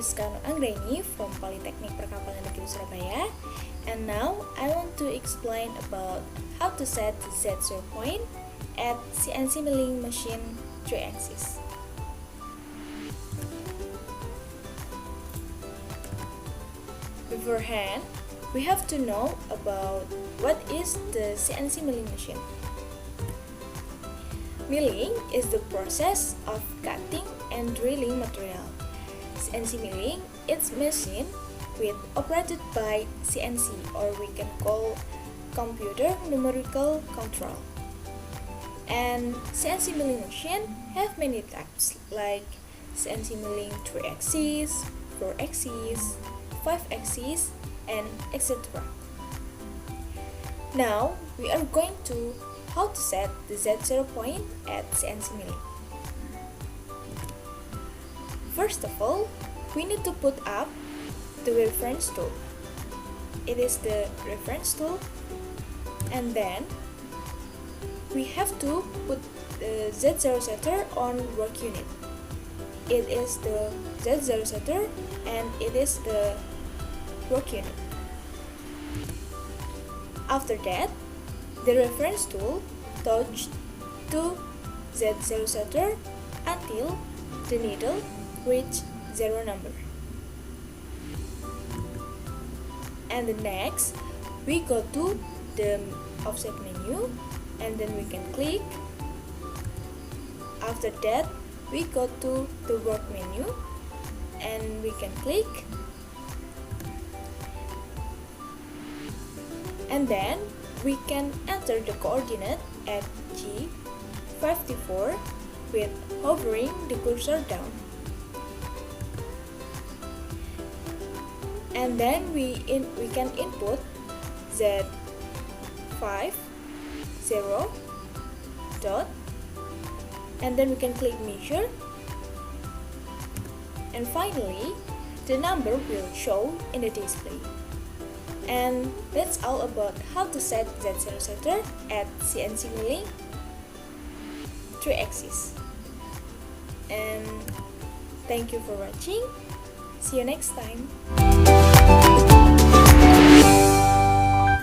Rizkano Anggreni from Politeknik Perkapalan Negeri Surabaya, and now I want to explain about how to set the Z0 point at CNC milling machine 3-axis. Beforehand, we have to know about what is the CNC milling machine. Milling is the process of cutting and drilling material. CNC milling is machine with operated by CNC, or we can call computer numerical control. And CNC milling machine have many types like CNC milling 3-axis, 4-axis, 5-axis, and etc. Now we are going to how to set the Z0 point at CNC milling. First of all, we need to put up the reference tool. It is the reference tool, and then we have to put the Z0 setter on work unit. It is the Z0 setter and it is the work unit. After that, the reference tool touched to Z0 setter until the needle reach 0 number. And the next, we go to the offset menu and then we can click. After that, we go to the work menu and we can click. And then we can enter the coordinate at G54 with hovering the cursor down. And then we can input Z50 dot, and then we can click measure, and finally the number will show in the display. And that's all about how to set Z0 setter at CNC milling 3-axis. And thank you for watching. See you next time.